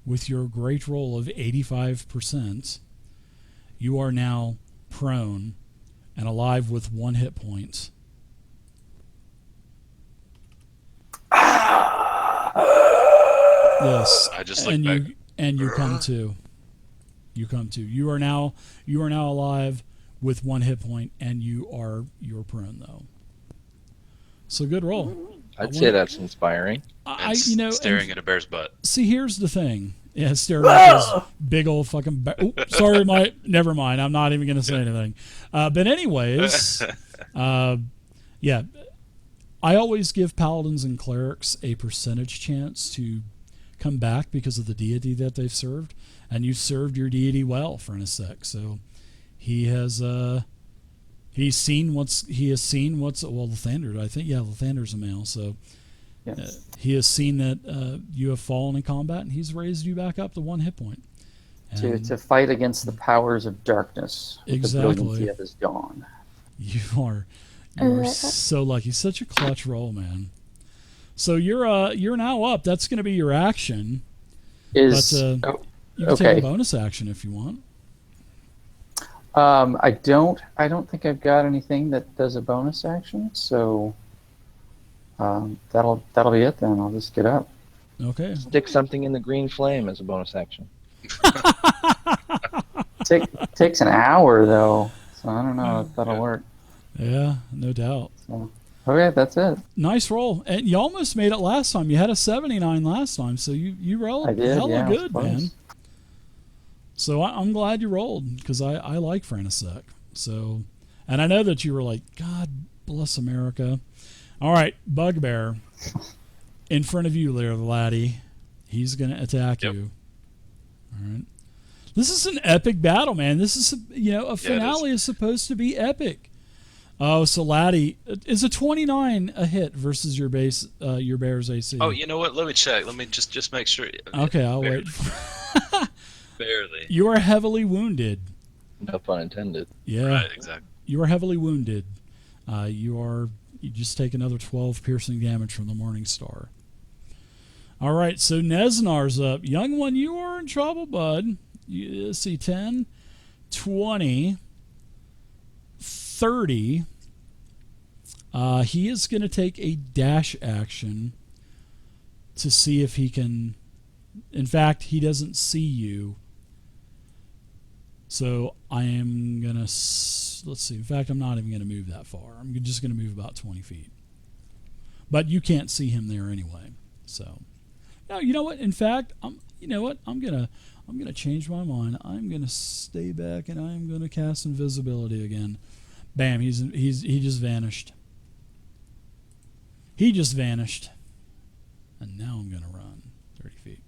with your great roll of 85%, you are now prone and alive with 1 hit point. Yes, I just look back. you come to. You are now alive with 1 hit point, and you're prone though. So good roll. I'd say that's inspiring. Staring at a bear's butt. See, here's the thing. Yeah, staring at this big old fucking. Sorry, never mind. I'm not even going to say anything. But anyways, yeah, I always give paladins and clerics a percentage chance to come back because of the deity that they've served, and you served your deity well, Frenesec. So he has seen what's Lathander. I think Lathander's a male. So Yes. he has seen that you have fallen in combat, and he's raised you back up to 1 hit point. To fight against the powers of darkness with Exactly. the brilliancy of his dawn. You are so lucky. Such a clutch roll, man. So you're now up. That's going to be your action. You can take a bonus action if you want. I don't think I've got anything that does a bonus action, so that'll be it then. I'll just get up. Okay. Stick something in the green flame as a bonus action. Takes an hour though, so I don't know if that'll work. Yeah, no doubt. So, okay, that's it. Nice roll, and you almost made it last time. You had a 79 last time, so you rolled hella good, man. So I'm glad you rolled, because I like Frenesec. So, and I know that you were like, God bless America. All right, Bugbear, in front of you there, laddie. He's going to attack you. All right. This is an epic battle, man. This is, a finale is supposed to be epic. Oh, so laddie, is a 29 a hit versus your bear's AC? Oh, you know what? Let me check. Let me just make sure. Okay, I'll wait. Barely. You are heavily wounded. No pun intended. Yeah. Right, exactly. You are heavily wounded. You just take another 12 piercing damage from the Morning Star. All right, so Neznar's up. Young one, you are in trouble, bud. You see 10, 20, 30. He is going to take a dash action to see if he can. In fact, he doesn't see you. So I am going to. Let's see. In fact, I'm not even going to move that far. I'm just going to move about 20 feet. But you can't see him there anyway. So. No, you know what? In fact, I'm gonna change my mind. I'm gonna stay back and I'm gonna cast invisibility again. Bam! He just vanished. He just vanished. And now I'm gonna run 30 feet.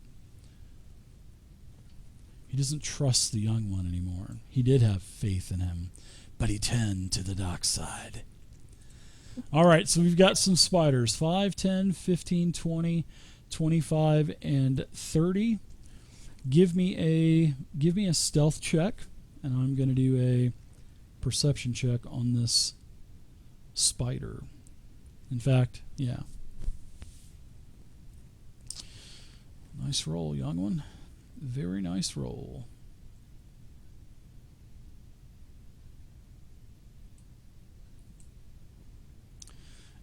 He doesn't trust the young one anymore. He did have faith in him, but he turned to the dark side. All right, so we've got some spiders. 5, 10, 15, 20. 25 and 30. Give me a stealth check, and I'm going to do a perception check on this spider. In fact, yeah. Nice roll, young one. Very nice roll.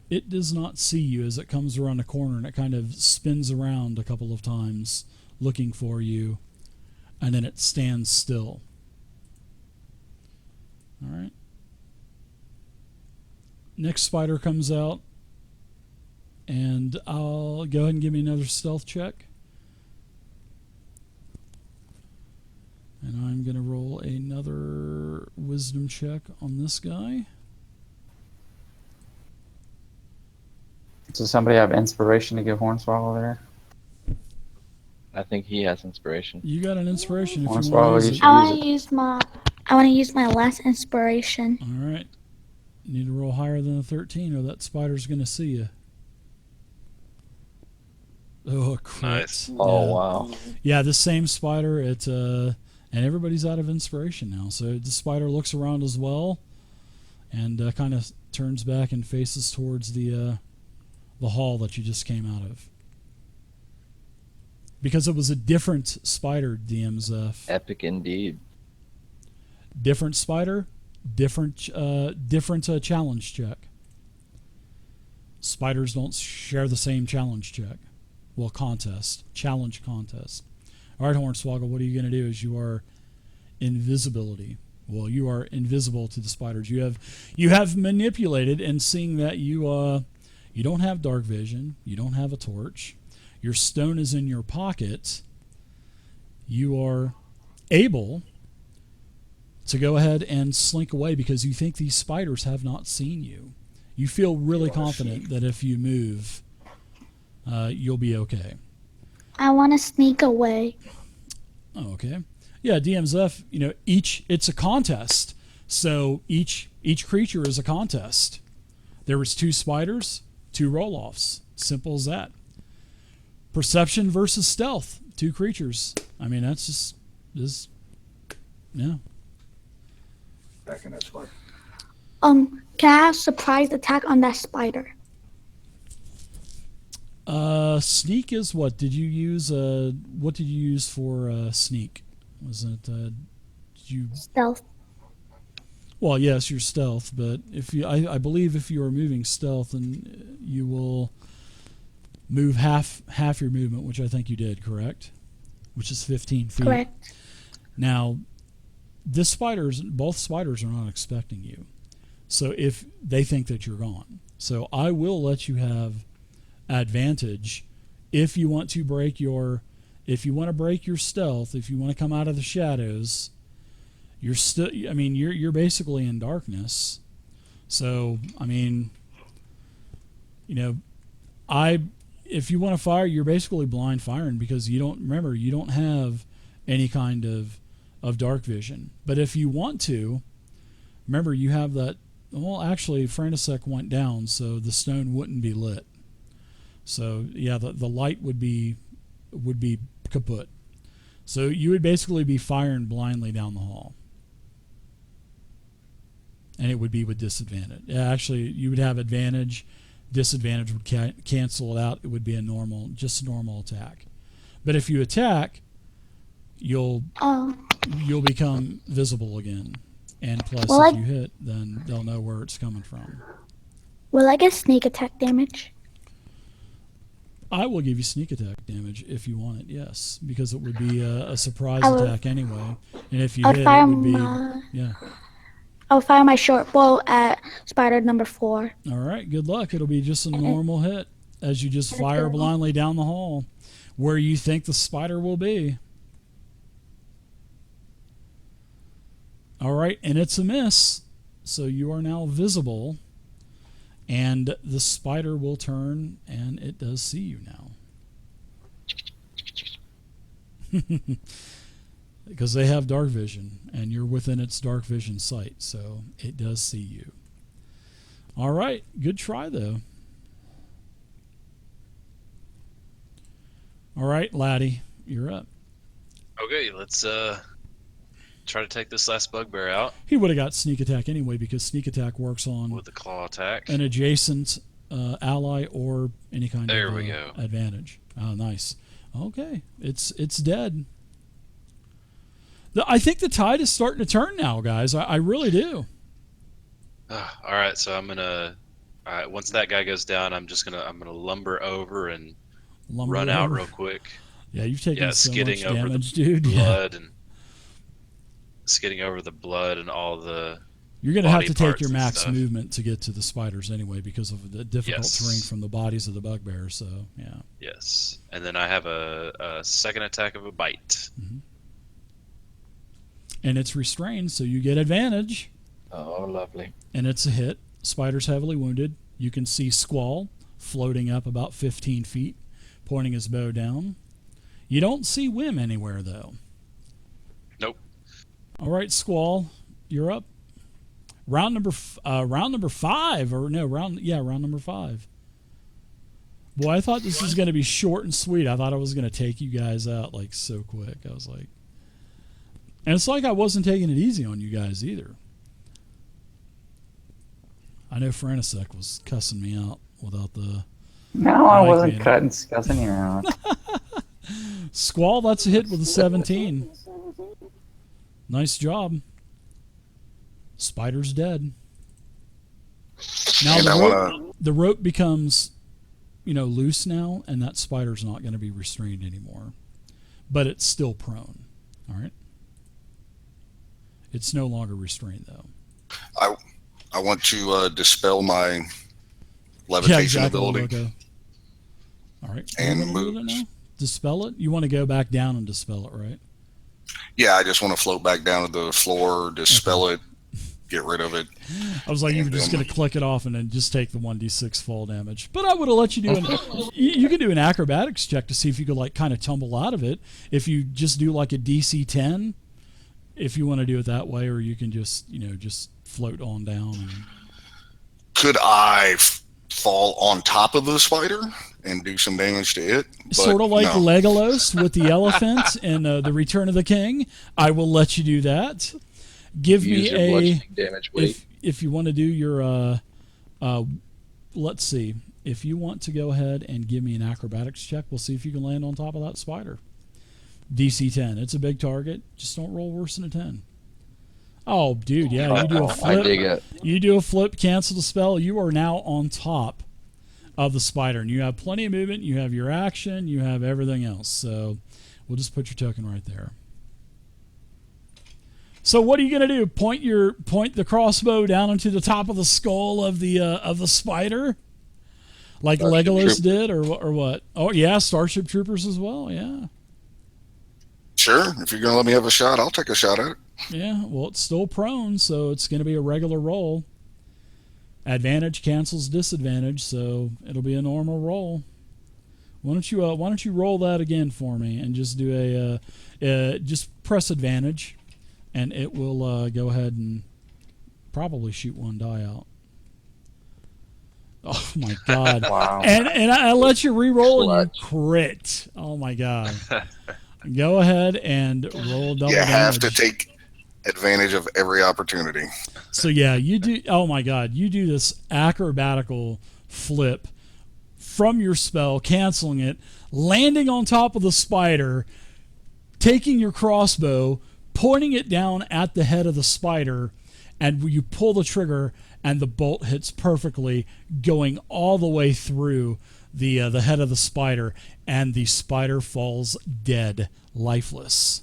It does not see you as it comes around the corner, and it kind of spins around a couple of times looking for you, and then it stands still. All right. Next spider comes out, and I'll go ahead and give me another stealth check. And I'm going to roll another wisdom check on this guy. Does somebody have inspiration to give Hornswoggle there? I think he has inspiration. You got an inspiration if you Hornswoggle, want to you use should it. I want to use my last inspiration. All right. You need to roll higher than a 13 or that spider's going to see you. Oh, a crit. Nice. Oh, wow. Yeah, this same spider, and everybody's out of inspiration now. So the spider looks around as well and kind of turns back and faces towards the hall that you just came out of. because it was a different spider, DMZF. Epic indeed. Different spider, different challenge check. Spiders don't share the same challenge check. Well, challenge contest. All right, Hornswoggle, what are you going to do? Is you are invisibility. Well, you are invisible to the spiders. You have manipulated, and seeing that you don't have dark vision, you don't have a torch, your stone is in your pocket, you are able to go ahead and slink away because you think these spiders have not seen you. You feel really confident that if you move, you'll be okay. I want to sneak away. Oh, okay. Yeah, DMZF, it's a contest. So each creature is a contest. There was 2 spiders, 2 roll-offs. Simple as that. Perception versus stealth, 2 creatures. I mean, that's just yeah. Back in that spot. Can I have surprise attack on that spider? Sneak is what? Did you use what did you use for sneak? Was it did you Stealth. Well, yes, your stealth, but if you I believe if you are moving stealth, then you will move half your movement, which I think you did, correct? Which is 15 feet. Correct. Now, both spiders are not expecting you. So if they think that you're gone. So I will let you have advantage if you want to break your stealth, if you want to come out of the shadows. You're basically in darkness. So, if you want to fire, you're basically blind firing because you don't have any kind of dark vision. But if you want to, remember you have that. Well, actually, Frantisek went down, so the stone wouldn't be lit. So yeah, the light would be kaput. So you would basically be firing blindly down the hall, and it would be with disadvantage. Yeah, actually, you would have advantage. Disadvantage would cancel it out. It would be a normal attack. But if you attack, you'll become visible again. And plus, if you hit, then they'll know where it's coming from. Will I get sneak attack damage? I will give you sneak attack damage if you want it, yes. Because it would be a surprise attack anyway. And if you hit, it would be... yeah. I'll fire my short bow at spider number 4. All right, good luck. It'll be just a normal hit as you just fire blindly down the hall where you think the spider will be. All right, and it's a miss. So you are now visible, and the spider will turn, and it does see you now. Because they have dark vision, and you're within its dark vision sight, so it does see you. All right, good try, though. All right, Laddie, you're up. Okay, let's try to take this last bugbear out. He would have got sneak attack anyway because sneak attack works on with the claw attack, an adjacent ally or any kind there of we go. Advantage. Oh, nice. Okay, it's dead. I think the tide is starting to turn now, guys. I really do. All right, so I'm gonna. All right, once that guy goes down, I'm gonna lumber over and run out real quick. Yeah, you've taken so skidding much over damage, the dude. blood and skidding over the blood and all the. You're going to have to take your max movement to get to the spiders anyway because of the difficult terrain from the bodies of the bugbears. So yeah. Yes, and then I have a second attack of a bite. Mm-hmm. And it's restrained, so you get advantage. Oh, lovely. And it's a hit. Spider's heavily wounded. You can see Squall floating up about 15 feet, pointing his bow down. You don't see Wim anywhere, though. Nope. All right, Squall, you're up. Round number 5, or no, round number 5. Boy, I thought this was going to be short and sweet. I thought I was going to take you guys out like so quick. I was like, and it's like I wasn't taking it easy on you guys either. I know Frantisek was cussing me out without the. No, I wasn't cussing you out. Squall, that's a hit with a 17. Nice job. Spider's dead. Now the rope becomes, loose now, and that spider's not going to be restrained anymore. But it's still prone. All right? It's no longer restrained, though. I want to dispel my levitation ability. Okay. All right. And move. Dispel it? You want to go back down and dispel it, right? Yeah, I just want to float back down to the floor, dispel it, get rid of it. I was like, you were just going to click it off and then just take the 1d6 fall damage. But I would have let you do you can do an acrobatics check to see if you could kind of tumble out of it. If you just do like a DC 10, if you want to do it that way, or you can just float on down. Could I fall on top of the spider and do some damage to it? Sort of like Legolas with the elephant in The Return of the King. I will let you do that. Give Use me your a damage weight. if you want to do your let's see. If you want to go ahead and give me an acrobatics check, we'll see if you can land on top of that spider. DC 10. It's a big target. Just don't roll worse than a 10. Oh, dude, yeah, you do a flip. I dig it. You do a flip, cancel the spell. You are now on top of the spider, and you have plenty of movement. You have your action. You have everything else. So we'll just put your token right there. So what are you gonna do? Point the crossbow down into the top of the skull of the spider, like Starship Legolas did, or what? Oh yeah, Starship Troopers as well. Yeah. Sure, if you're going to let me have a shot, I'll take a shot at it. Yeah, well, it's still prone, so it's going to be a regular roll. Advantage cancels disadvantage, so it'll be a normal roll. Why don't you roll that again for me and just do just press advantage, and it will go ahead and probably shoot one die out. Oh my god! Wow. And I let you re-roll and you crit. Oh my god! Go ahead and roll double damage. You have to take advantage of every opportunity. So yeah, you do. Oh my god, you do this acrobatical flip from your spell, canceling it, landing on top of the spider, taking your crossbow, pointing it down at the head of the spider, and you pull the trigger, and the bolt hits perfectly, going all the way through the head of the spider, and the spider falls dead, lifeless.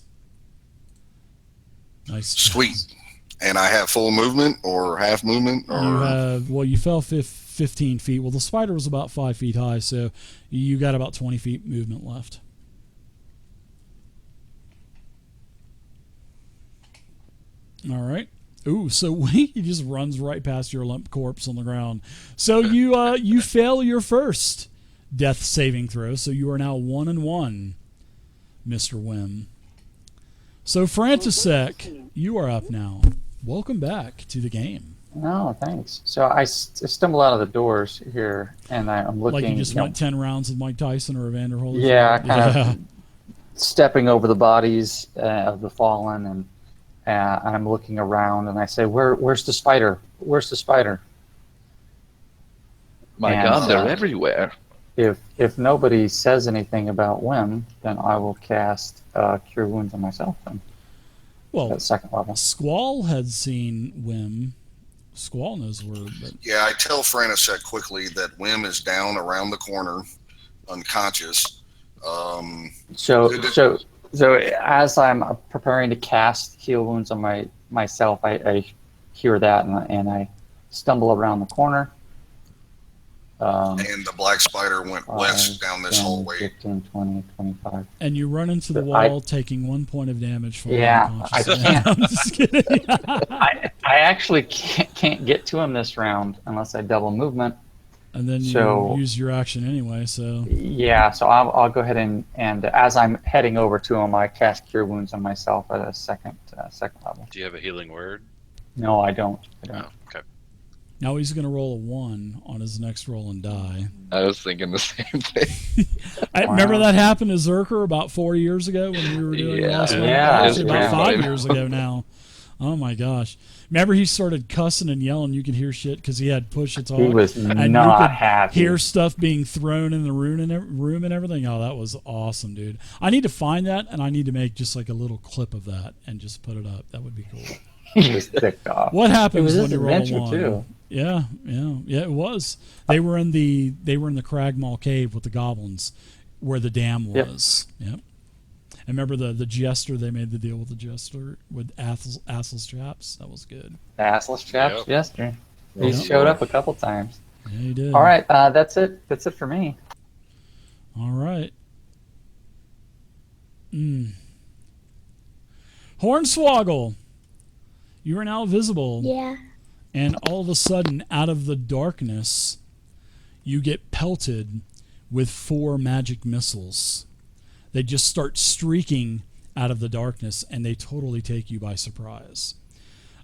Nice. Sweet. And I have full movement or half movement? Or... You fell 15 feet. Well, the spider was about 5 feet high, so you got about 20 feet movement left. All right. Ooh, so he just runs right past your limp corpse on the ground. So you fail your first death saving throw, so you are now 1-1, Mr. Wim. So Frantisek, you are up now. Welcome back to the game. Oh, thanks. So I stumble out of the doors here, and I'm looking. Like you just went 10 rounds with Mike Tyson or Evander Holyfield? Yeah, kind of stepping over the bodies of the fallen, and I'm looking around, and I say, "Where's the spider? Where's the spider?" My God, they're everywhere. If nobody says anything about Wim, then I will cast Cure Wounds on myself. Then, at second level. Squall had seen Wim. Squall knows where. But... Yeah, I tell Frantisek quickly that Wim is down around the corner, unconscious. So as I'm preparing to cast Heal Wounds on myself, I hear that and I stumble around the corner. And the black spider went west down this 10, hallway. 15, 20, 25. And you run into the wall, taking 1 point of damage. For I can't. I'm just kidding. I actually can't get to him this round unless I double movement. And then you use your action anyway. So yeah, so I'll go ahead and as I'm heading over to him, I cast Cure Wounds on myself at a second level. Do you have a healing word? No, I don't. Oh, okay. Now he's going to roll a 1 on his next roll and die. I was thinking the same thing. I remember that happened to Zerker about 4 years ago when we were doing Lost Witness. Yeah, Actually, about 5 years ago now. Oh my gosh! Remember, he started cussing and yelling. You could hear shit because he had push to talk. He was and not you could happy. hear stuff being thrown in the room and everything. Oh, that was awesome, dude! I need to find that, and I need to make just like a little clip of that and just put it up. That would be cool. He was ticked off. What happens It was when his you roll adventure one? too. Yeah, it was. They were in the Cragmaw cave with the goblins, where the dam was. Yep. And remember the jester? They made the deal with the jester with Assel's traps. That was good. Assless chaps, Yep. Jester. He Yep. showed up a couple times. Yeah, he did. All right, that's it. That's it for me. All right. Hornswoggle, you are now visible. Yeah. And all of a sudden, out of the darkness, you get pelted with 4 magic missiles. They just start streaking out of the darkness, and they totally take you by surprise.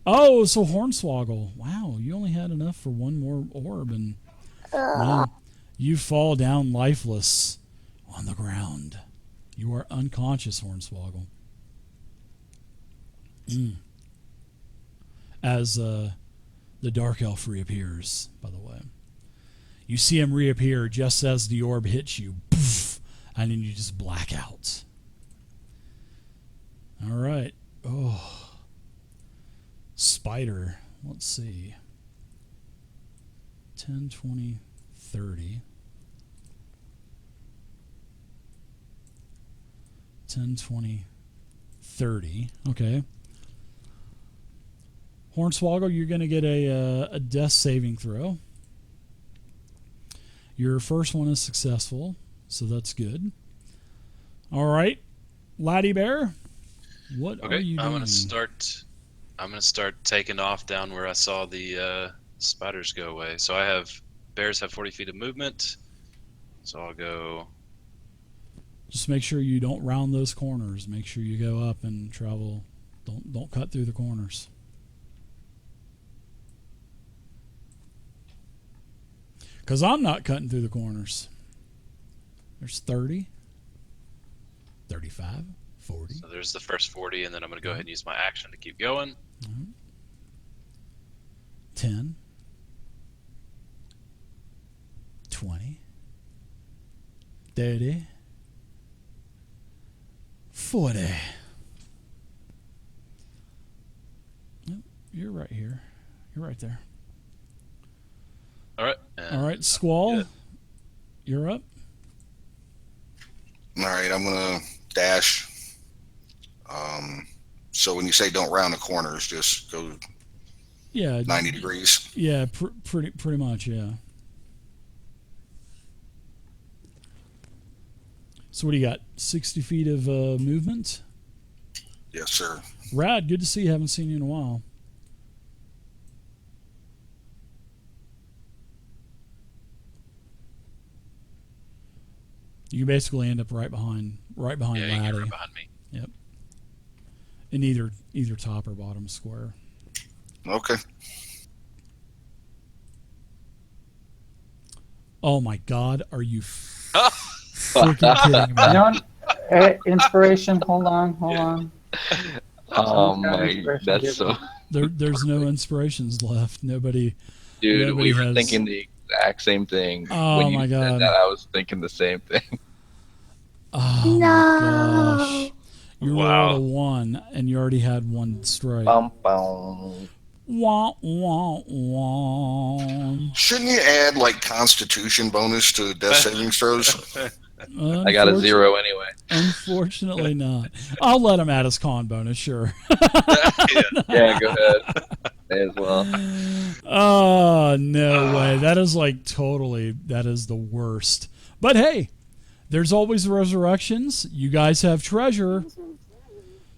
Oh, so Hornswoggle, wow, you only had enough for one more orb, and well, you fall down lifeless on the ground. You are unconscious, Hornswoggle. As the Dark Elf reappears, by the way. You see him reappear just as the orb hits you. Poof, and then you just black out. All right. Oh. Spider. Let's see. 10, 20, 30. 10, 20, 30. Okay. Hornswoggle, you're going to get a death saving throw. Your first one is successful, so that's good. All right, Laddie Bear, what are you doing? I'm gonna start taking off down where I saw the spiders go away. So bears have 40 feet of movement. So I'll go. Just make sure you don't round those corners. Make sure you go up and travel. Don't cut through the corners. Because I'm not cutting through the corners. There's 30, 35, 40. So there's the first 40, and then I'm going to go ahead and use my action to keep going. 10, 20, 30, 40. Nope, you're right here. You're right there. All right. All right, Squall, you're up. All right, I'm gonna dash. So when you say don't round the corners, just go 90 degrees. Yeah, pretty much, yeah. So what do you got? 60 feet of movement? Yes, sir. Rad, good to see you. Haven't seen you in a while. You basically end up right behind Laddie. Right behind me. Yep. In either top or bottom square. Okay. Oh my God, are you freaking kidding me? You know what? Inspiration. Hold on. Oh my, that's so. There's no inspirations left. Nobody. Dude, we were has... thinking the exact same thing. Oh when you my said God. that, I was thinking the same thing. Oh No. my gosh. You Wow. rolled a 1 and you already had 1 strike. Bum, bum. Wah, wah, wah. Shouldn't you add like Constitution bonus to death saving throws? I got a 0 anyway. Unfortunately not. I'll let him add his con bonus, sure. Yeah, go ahead. May as well. Oh, no way. That is that is the worst. But hey, there's always resurrections. You guys have treasure.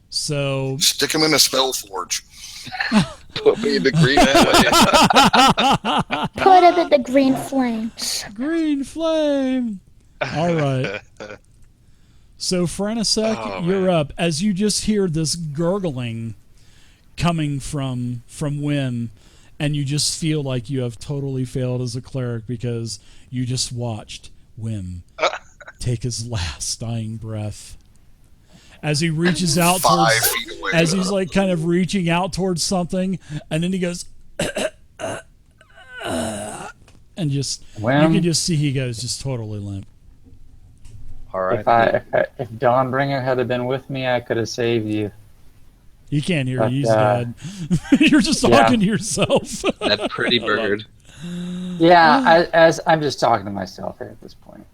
So Stick him in a spell forge. Put me in the green flame. Put it in the green flames. green flame. All right. So Franisek, you're up. As you just hear this gurgling coming from Wim, and you just feel like you have totally failed as a cleric because you just watched Wim take his last dying breath. As he reaches out 5 towards feet as he's like kind of reaching out towards something, and then he goes, and just you can just see he goes just totally limp. All right. If Dawnbringer had been with me, I could have saved you. He can't hear you. He's dead. You're just talking to yourself. That pretty bird. Yeah, as I'm just talking to myself here at this point.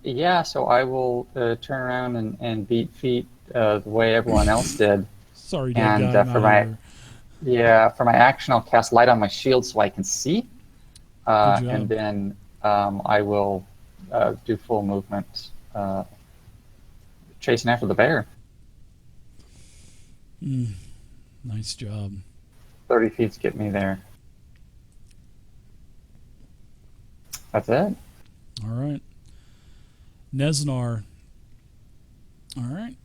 Yeah, so I will turn around and beat feet the way everyone else did. Sorry, dead and guy. for my action, I'll cast light on my shield so I can see, and then I will do full movement, chasing after the bear. Nice job. 30 feet get me there. That's it. All right. Nesnar. All right.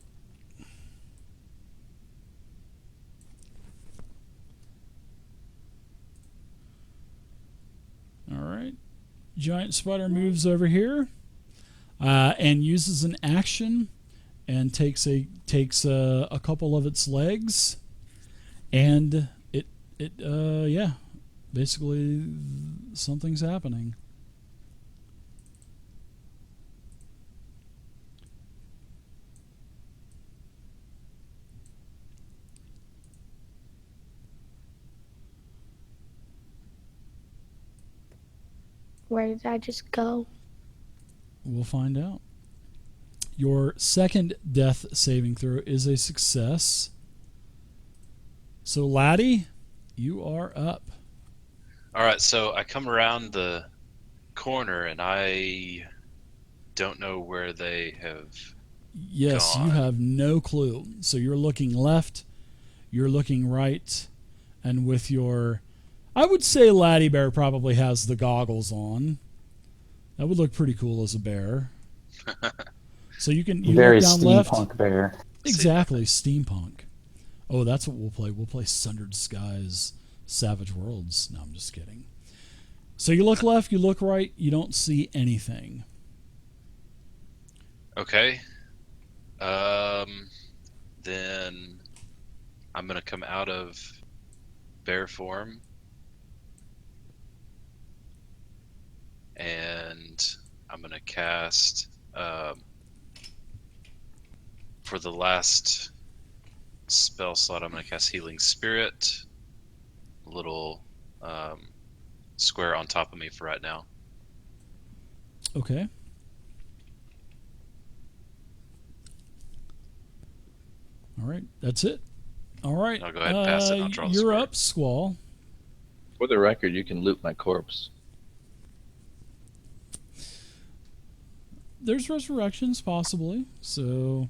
All right. Giant spider moves over here and uses an action and takes a couple of its legs, and it basically something's happening. Where did I just go? We'll find out. Your second death saving throw is a success. So, Laddie, you are up. All right, so I come around the corner and I don't know where they have Yes, gone. you have no clue. So you're looking left, you're looking right, and with your... I would say Laddie Bear probably has the goggles on. That would look pretty cool as a bear. So you Very look down left. steampunk bear. Exactly, steampunk. Oh, that's what we'll play. We'll play Sundered Skies, Savage Worlds. No, I'm just kidding. So you look left, you look right, you don't see anything. Okay. Then I'm going to come out of bear form. And I'm going to cast, for the last spell slot, I'm going to cast Healing Spirit. A little square on top of me for right now. Okay. All right, that's it. All right. I'll go ahead and pass it. I'll draw the you're square. up, Squall. For the record, you can loot my corpse. There's resurrections, possibly. So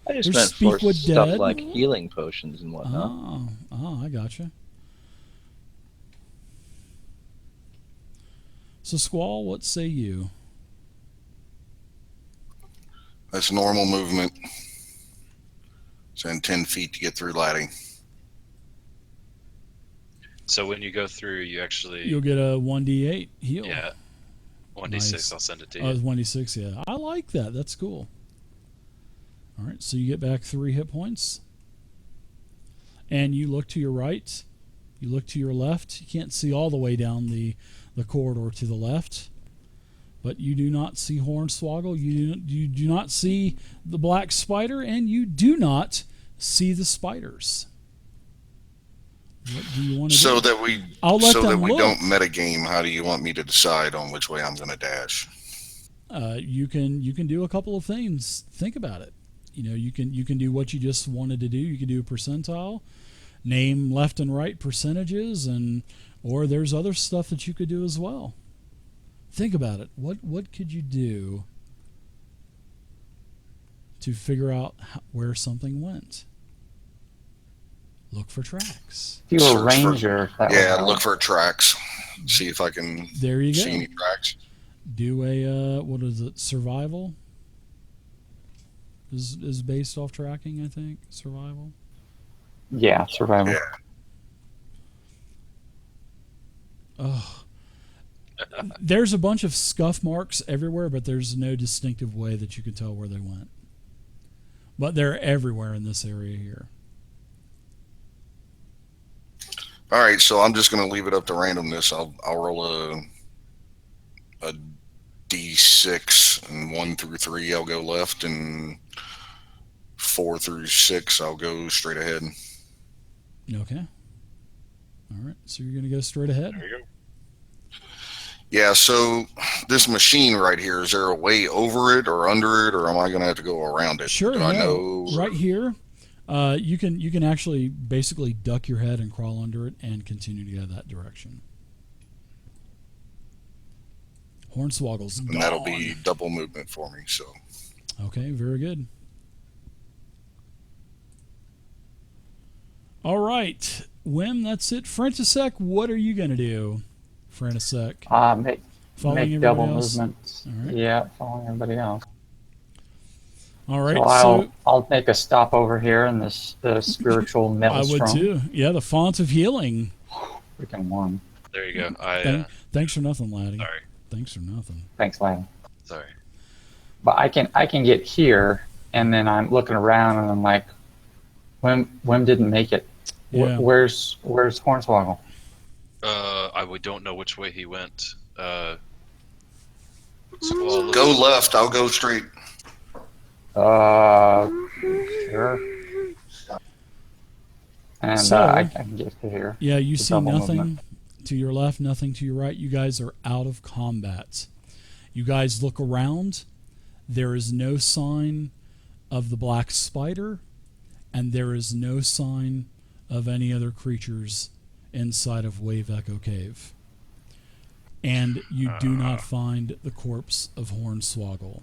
I just there's meant Speak for with stuff Dead. like healing potions and whatnot. I gotcha. So, Squall, what say you? That's normal movement. Send 10 feet to get through Laddie. So when you go through, you actually... You'll get a 1d8 heal. Yeah. 1d6, Nice. I'll send it to Oh, you. it's 1d6, yeah. I like that. That's cool. All right, so you get back 3 hit points. And you look to your right. You look to your left. You can't see all the way down the corridor to the left. But you do not see Hornswoggle. You do not see the black spider. And you do not see the spiders. What do you want to So do? that we I'll let so that them we look. don't metagame, how do you want me to decide on which way I'm going to dash? You can do a couple of things. Think about it. You can do what you just wanted to do. You can do a percentile, name left and right percentages, or there's other stuff that you could do as well. Think about it. What could you do to figure out where something went? Look for tracks. If you were a Search for- ranger, that Yeah, would look help. for tracks. See if I can There you see go. any tracks. Do a what is it? Survival is based off tracking, I think. Survival. Yeah, survival. Yeah. Oh, there's a bunch of scuff marks everywhere, but there's no distinctive way that you can tell where they went. but they're everywhere in this area here. All right, so I'm just going to leave it up to randomness. I'll roll a d6, and 1 through 3 I'll go left, and 4 through 6 I'll go straight ahead. Okay. All right, so you're going to go straight ahead. There you go. Yeah, so this machine right here, is there a way over it or under it, or am I going to have to go around it? Sure. Do I know? Right here, you can actually basically duck your head and crawl under it and continue to go that direction. Hornswoggle's gone. And that'll be double movement for me. So. Okay, very good. All right, Wim, that's it. Frantisek, what are you going to do? Frantisek. Make double else? movements. All right. Yeah, following everybody else. All right, So I'll make a stop over here in this the spiritual I maelstrom. would too. Yeah, the font of healing. Freaking one. There you go. Thanks for nothing, laddie. Sorry. Thanks for nothing. Thanks, Lane. Sorry. But I can get here, and then I'm looking around, and I'm like, Wim didn't make it. Yeah. Where's Hornswoggle? We don't know which way he went. Go left. I'll go straight. Sure. And So, I can get to here. Yeah, you The see double nothing movement. to your left, nothing to your right. You guys are out of combat. You guys look around. There is no sign of the black spider, and there is no sign of any other creatures inside of Wave Echo Cave. And you do not find the corpse of Hornswoggle.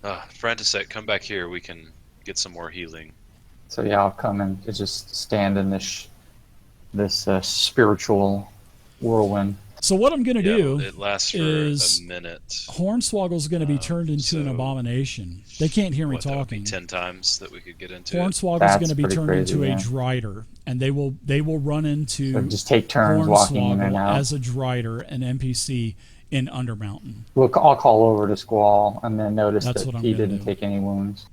Frantisek, come back here. We can get some more healing. So yeah, I'll come and just stand in this spiritual whirlwind. So what I'm going to do It lasts for is a minute. Hornswoggle's going to be turned into an so abomination. They can't hear me That would be talking. 10 times that we could get into it. Hornswoggle's That's going to be pretty turned crazy, into a yeah. drider, and they will run into So just take turns walking in and Hornswoggle out. as a drider, an NPC in Undermountain. I'll call over to Squall and then notice That's that what I'm he gonna didn't do. take any wounds.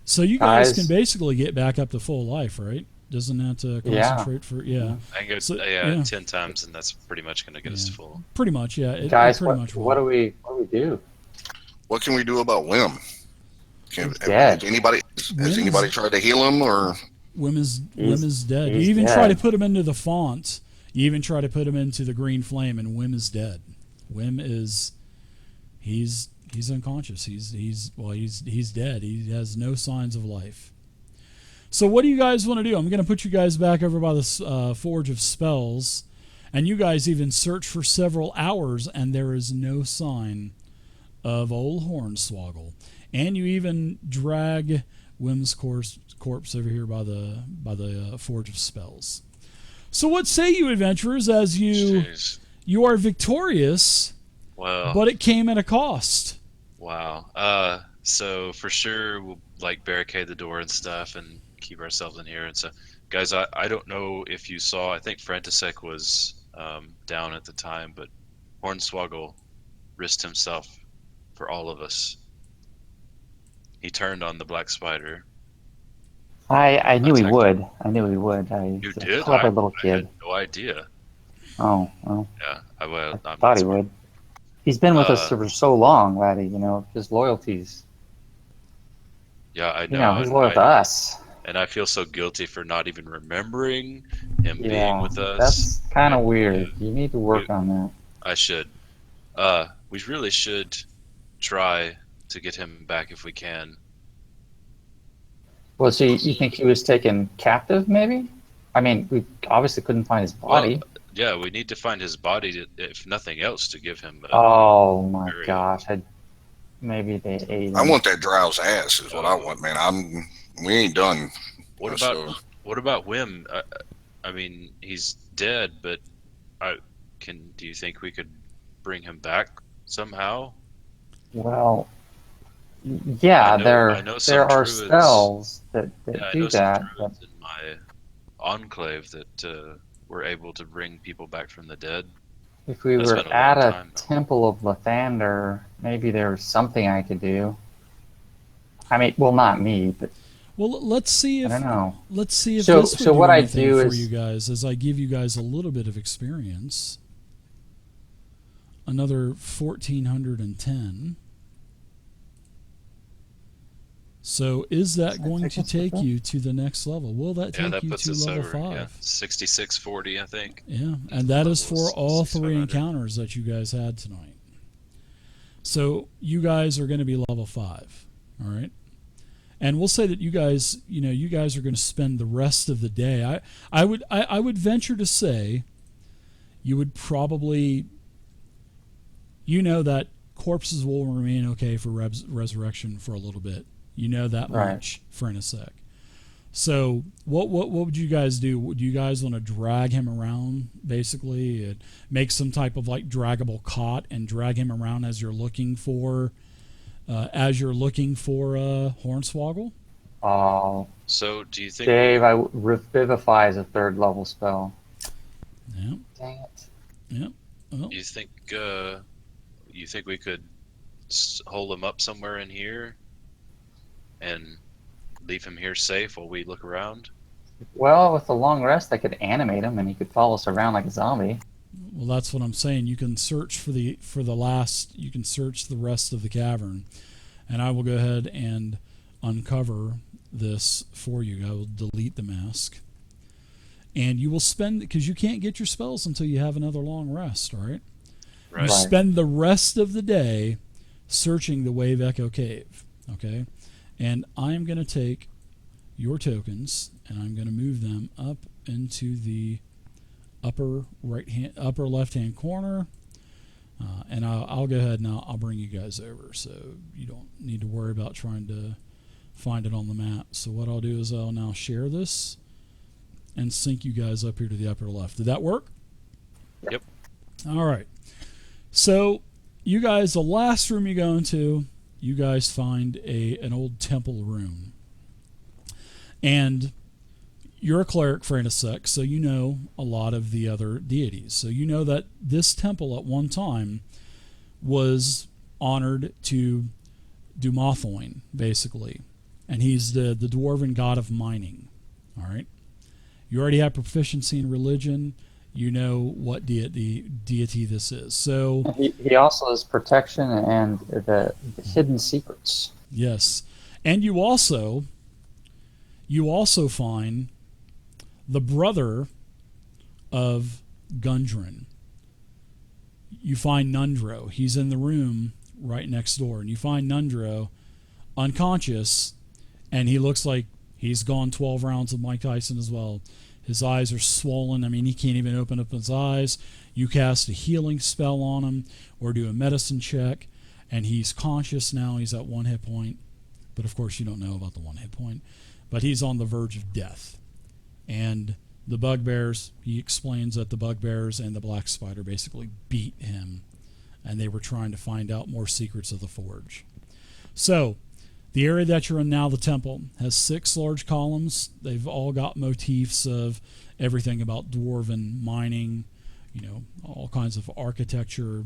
So you guys Guys. can basically get back up to full life, right? Doesn't have to Yeah. concentrate for I can go So, 10 times, and that's pretty much going to get us to full. pretty much, yeah. It Guys, pretty much will. what do we do? What can we do about Wim? He's dead. Has anybody tried to heal him, or? Wim is dead. You he's even try to dead. put him into the font. You even try to put him into the green flame, and Wim is dead. Wim is he's unconscious. He's dead. He has no signs of life. So what do you guys want to do? I'm going to put you guys back over by the Forge of Spells, and you guys even search for several hours, and there is no sign of old Hornswoggle. And you even drag Wim's corpse over here by the Forge of Spells. So what say you, adventurers, as Jeez. you are victorious, Well, but it came at a cost. wow. So for sure we'll barricade the door and stuff and keep ourselves in here. And so, guys, I don't know if you saw. I think Frantisek was down at the time, but Hornswoggle risked himself for all of us. He turned on the black spider. I knew he Attacked would. I knew he would. You He's a did? clever little I kid. had no idea. Oh, well, Yeah, I thought he would. He's been with us for so long, laddie. You know, his loyalties. Yeah, I know. You know, he's loyal to us. And I feel so guilty for not even remembering him being Yeah, with us. that's kind of weird. Yeah. You need to work on that. I should. We really should try to get him back if we can. Well, so you think he was taken captive, maybe? I mean, we obviously couldn't find his body. Well, yeah, we need to find his body, if nothing else, to give him. Oh my very- gosh! Maybe they ate him. I want that drow's ass. Is what I want, man. We ain't done. What So- about Wim? I mean, he's dead, but do you think we could bring him back somehow? Well, yeah, I know there some are druids. spells that Yeah, I do know some that. druids in my enclave that were able to bring people back from the dead. If we That's were been a long at a time, though. Temple of Lathander, maybe there was something I could do. I mean, well, not me, but Well, let's see if I don't know. this would So do what I anything do for is you guys as I give you guys a little bit of experience. Another 1410. So is that going to take you to the next level? Will that Yeah, take that you puts to us level over. 5? Yeah, 6640, I think. Yeah, and that is for all 3 6500. encounters that you guys had tonight. So you guys are going to be level 5, all right? And we'll say that you guys are going to spend the rest of the day. I would venture to say you would probably, that corpses will remain okay for resurrection for a little bit. You know that Right. much for a sec. So what would you guys do? Would you guys want to drag him around, basically, and make some type of like draggable cot and drag him around as you're looking for Hornswoggle? So do you think Dave, Revivify is a 3rd level spell. Yeah. Dang it. Yeah. Well, you think we could hold him up somewhere in here and leave him here safe while we look around? Well, with a long rest, I could animate him, and he could follow us around like a zombie. well, that's what I'm saying. You can search you can search the rest of the cavern, and I will go ahead and uncover this for you. I will delete the mask. And you will spend, because you can't get your spells until you have another long rest, all right? Right. You spend the rest of the day searching the Wave Echo Cave, okay? And I'm going to take your tokens and I'm going to move them up into the upper left-hand corner. And I'll go ahead and I'll bring you guys over, so you don't need to worry about trying to find it on the map. So what I'll do is I'll now share this and sync you guys up here to the upper left. Did that work? Yep. All right. So you guys, the last room you go into, you guys find an old temple room. And you're a cleric, Frantisek, so you know a lot of the other deities. So you know that this temple at one time was honored to Dumathoin, basically. And he's the dwarven god of mining. All right? You already have proficiency in religion. You know what deity this is. So He also has protection and the hidden secrets. yes. And you also find the brother of Gundren. You find Nundro. He's in the room right next door. And you find Nundro unconscious, and he looks like he's gone 12 rounds of Mike Tyson as well. His eyes are swollen. I mean, he can't even open up his eyes. You cast a healing spell on him or do a medicine check, and he's conscious now. He's at 1 hit point. But, of course, you don't know about the 1 hit point. But he's on the verge of death. And the bugbears, he explains that the bugbears and the black spider basically beat him, and they were trying to find out more secrets of the forge. So the area that you're in now, the temple, has 6 large columns. They've all got motifs of everything about dwarven mining, all kinds of architecture,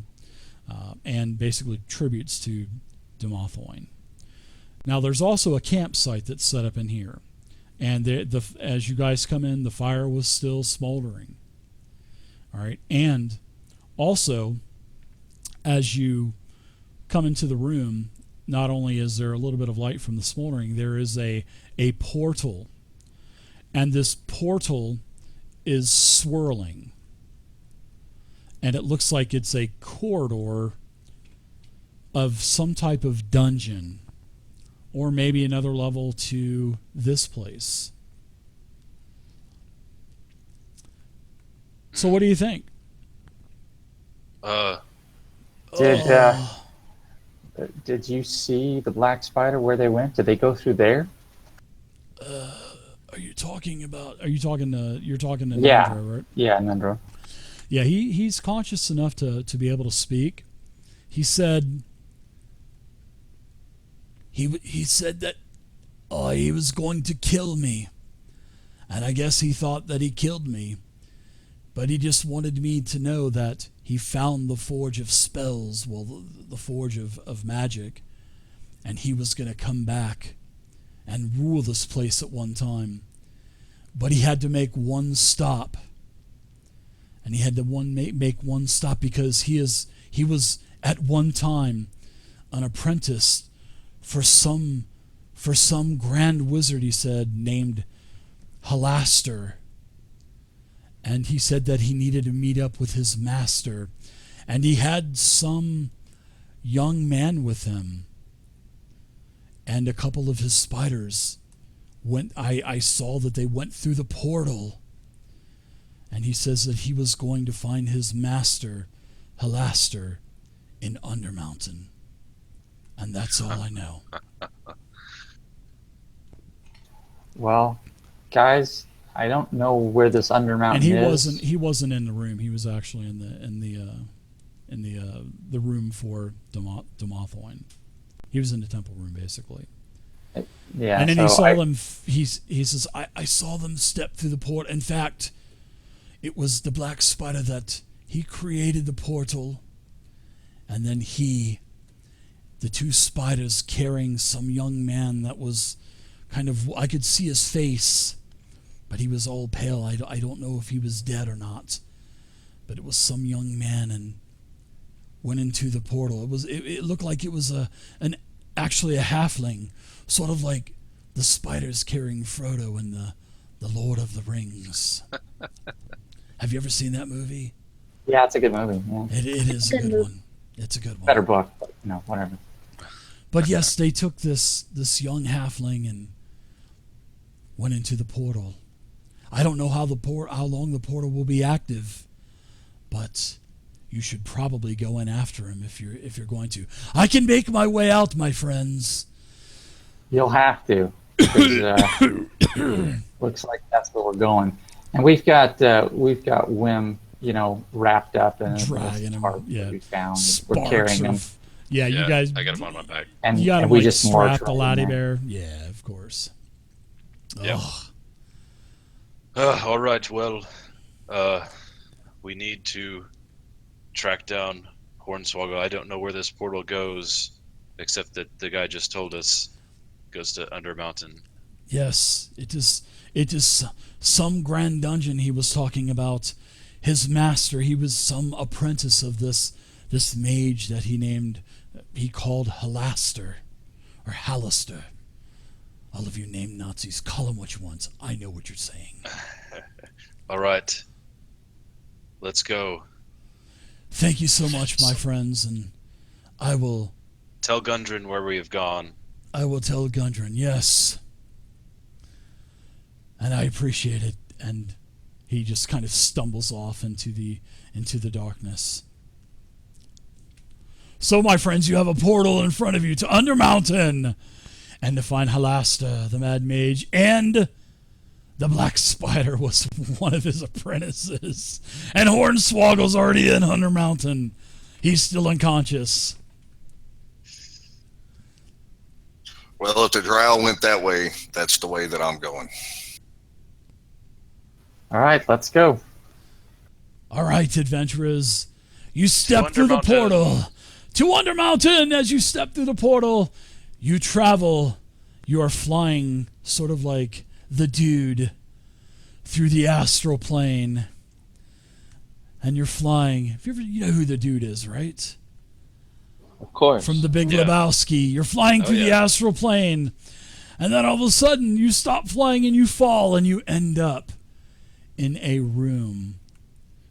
and basically tributes to Dumathoin. Now, there's also a campsite that's set up in here. And as you guys come in, the fire was still smoldering. All right. And also, as you come into the room, not only is there a little bit of light from the smoldering, there is a portal. And this portal is swirling. And it looks like it's a corridor of some type of dungeon, or maybe another level to this place. So what do you think? Did you see the black spider where they went? Did they go through there? You're talking to Yeah. Nandro, right? Yeah, Nundro. Yeah, he's conscious enough to be able to speak. He said he said that he was going to kill me. And I guess he thought that he killed me. But he just wanted me to know that he he found the forge of spells, well, the forge of magic, and he was going to come back and rule this place at one time. But he had to make one stop. And he had to make one stop because he was at one time an apprentice for some grand wizard, he said, named Halaster. And he said that he needed to meet up with his master. And he had some young man with him. And a couple of his spiders I saw that they went through the portal. And he says that he was going to find his master, Halaster, in Undermountain. And that's all I know. Well, guys, I don't know where this Undermountain is. And he wasn't in the room. He was actually in the room for Demothoin. He was in the temple room, basically. Yeah. And then he saw them. He says, I saw them step through the portal. In fact, it was the black spider that he created the portal, and then the two spiders carrying some young man that was kind of, I could see his face, but he was all pale. I don't know if he was dead or not, but it was some young man and went into the portal. It looked like it was actually a halfling, sort of like the spiders carrying Frodo in the Lord of the Rings. Have you ever seen that movie? Yeah, it's a good movie. Yeah. It is a good one. It's a good one. Better book, but whatever. But yes, they took this young halfling and went into the portal. I don't know how long the portal will be active, but you should probably go in after him if you're going to. I can make my way out, my friends. You'll have to. Looks like that's where we're going. And we've got Wim, wrapped up in dragging him. Yeah, we found. Sparks We're carrying him. Yeah, you guys. I got him on my back. And you got him we like just strapped march the right laddie in there. bear. Yeah, of course. Yep. All right. Well, we need to track down Hornswoggle. I don't know where this portal goes, except that the guy just told us it goes to Undermountain. Yes, it is some grand dungeon he was talking about. His master, he was some apprentice of this mage that he called Halaster, or Halaster. All of you named Nazis, call him what you want. I know what you're saying. All right. Let's go. Thank you so much, my friends, and I will... Tell Gundren where we have gone. I will tell Gundren, yes. And I appreciate it, and he just kind of stumbles off into the darkness. So, my friends, you have a portal in front of you to Undermountain, and to find Halasta, the Mad Mage, and the Black Spider was one of his apprentices. And Hornswoggle's already in Undermountain. He's still unconscious. Well, if the Drow went that way, that's the way that I'm going. All right, let's go. All right, adventurers. You step through the portal to Undermountain. As you step through the portal, you travel. You are flying sort of like the dude through the astral plane. And you're flying. You know who the dude is, right? Of course. From the Big Lebowski. You're flying through the astral plane. And then all of a sudden, you stop flying and you fall and you end up in a room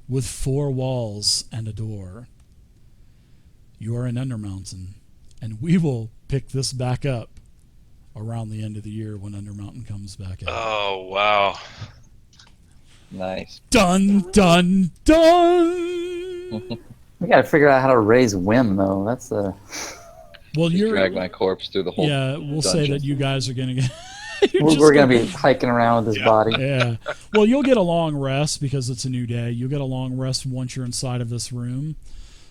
with 4 walls and a door. You are in Undermountain, and we will pick this back up around the end of the year when Undermountain comes back out. Oh, wow. Nice. Dun, dun, dun! We got to figure out how to raise Wim, though. That's the... Well, Just drag my corpse through the whole we'll say that you guys are going to get... We're going to be hiking around with his body. Yeah. Well, you'll get a long rest because it's a new day. You'll get a long rest once you're inside of this room.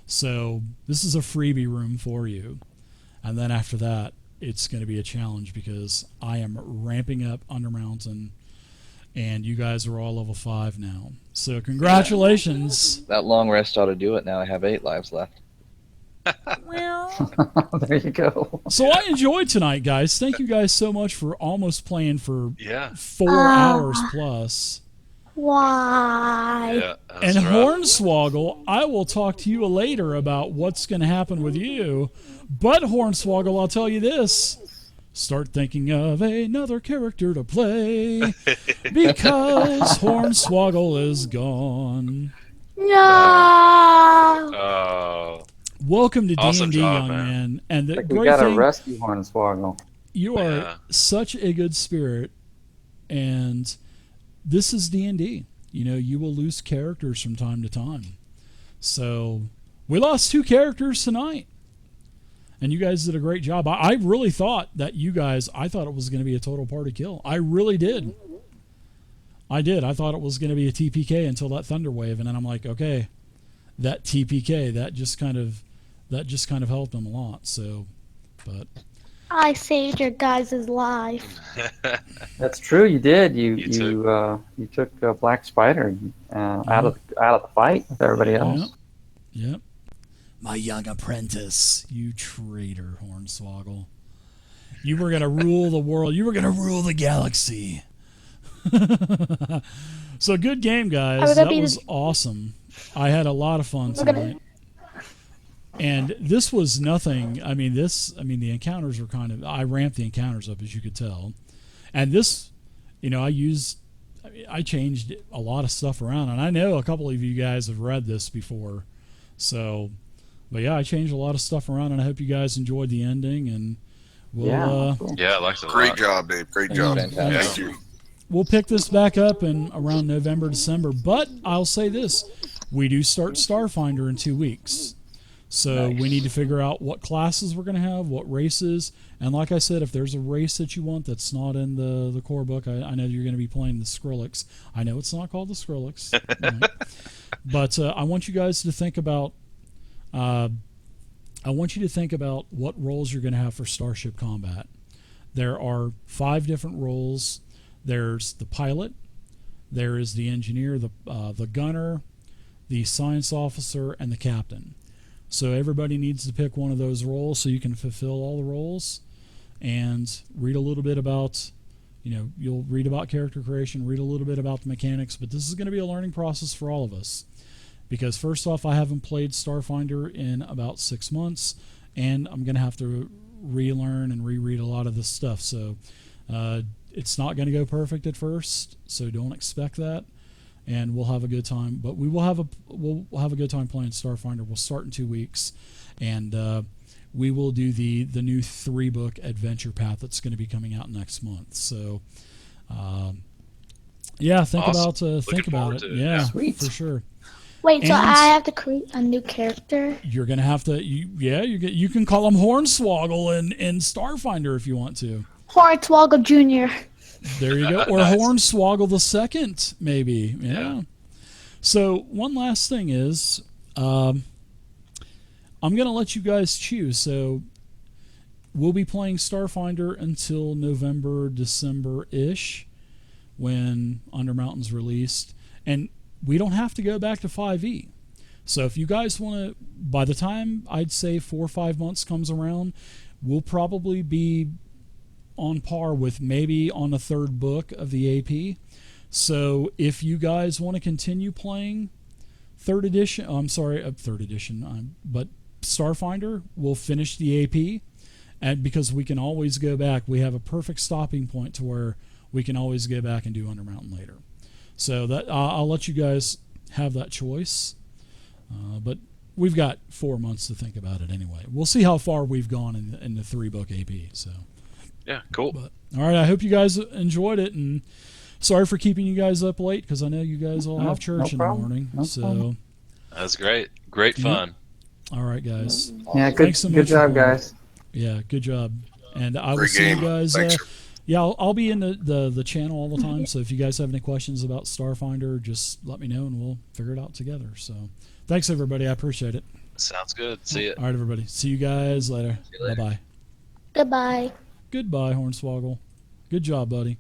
So this is a freebie room for you. And then after that, it's going to be a challenge because I am ramping up Undermountain and you guys are all level 5 now. So congratulations. That long rest ought to do it now. I have 8 lives left. There you go. So I enjoyed tonight, guys. Thank you guys so much for almost playing for Yeah. 4 hours plus. Why? Yeah. And That's rough. Hornswoggle, I will talk to you later about what's going to happen with you. But Hornswoggle, I'll tell you this. Start thinking of another character to play because Hornswoggle is gone. No. Oh. Welcome to Awesome D&D, job, young man. man. And the Like we great got to thing, rescue Hornswoggle. you are Yeah. such a good spirit, and this is D&D. You know, you will lose characters from time to time. So we lost 2 characters tonight. And you guys did a great job. I really thought that I thought it was going to be a total party kill. I really did. I did. I thought it was going to be a TPK until that thunder wave, and then I'm like, okay, that TPK, that just kind of helped them a lot. So, but I saved your guys' life. That's true. You did. You took- took Black Spider out of the fight with everybody else. Yep. My young apprentice, you traitor, Hornswoggle. You were going to rule the world. You were going to rule the galaxy. So good game, guys. That was awesome. I had a lot of fun tonight. And this was nothing. I mean, the encounters were I ramped the encounters up, as you could tell. And this, I changed a lot of stuff around. And I know a couple of you guys have read this before. So, but yeah, I changed a lot of stuff around, and I hope you guys enjoyed the ending. And we'll, Yeah, I liked it a lot. Great job, Dave. Great job. Fantastic. Thank you. we'll pick this back up in around November, December. But I'll say this. We do start Starfinder in 2 weeks. So we need to figure out what classes we're going to have, what races. And like I said, if there's a race that you want that's not in the core book, I know you're going to be playing the Skrillex. I know it's not called the Skrillex. Right. But I want you guys to think about what roles you're going to have for Starship Combat. There are 5 different roles. There's the pilot. There is the engineer, the gunner, the science officer, and the captain. So everybody needs to pick one of those roles so you can fulfill all the roles and read a little bit about, you'll read about character creation, read a little bit about the mechanics, but this is going to be a learning process for all of us. Because first off, I haven't played Starfinder in about 6 months, and I'm going to have to relearn and reread a lot of this stuff. So it's not going to go perfect at first, so don't expect that. And we'll have a good time. But we'll have a good time playing Starfinder. We'll start in 2 weeks, and we will do the new 3-book adventure path that's going to be coming out next month. So, yeah, think Awesome. about it. Yeah, Sweet. for sure. Wait, so And- I have to create a new character? You're gonna have to. You can call him Hornswoggle in Starfinder if you want to. Hornswoggle Jr. There you go. Or Nice. Hornswoggle the Second, maybe. Yeah. So one last thing is, I'm gonna let you guys choose. So we'll be playing Starfinder until November, December-ish, when Undermountain's released, and we don't have to go back to 5e. So if you guys want to, by the time I'd say 4 or 5 months comes around, we'll probably be on par with maybe on the 3rd book of the AP. So if you guys want to continue playing 3rd edition, but Starfinder, we'll finish the AP, and because we can always go back, we have a perfect stopping point to where we can always go back and do Undermountain later. So that I'll let you guys have that choice, but we've got 4 months to think about it anyway. We'll see how far we've gone in the 3-book AP. So Yeah, cool. but all right, I hope you guys enjoyed it, and sorry for keeping you guys up late because I know you guys all have church in the problem. morning. No So problem. That was great. Great fun. all right, guys. Yeah, good, Thanks so good much for job, playing. guys. Yeah, good job. And I will Great see you game. guys. Thanks. Yeah, I'll be in the channel all the time. So if you guys have any questions about Starfinder, just let me know and we'll figure it out together. So thanks, everybody. I appreciate it. Sounds good. See ya. All right, everybody. See you guys later. you later. Bye-bye. Goodbye. Goodbye, Hornswoggle. Good job, buddy.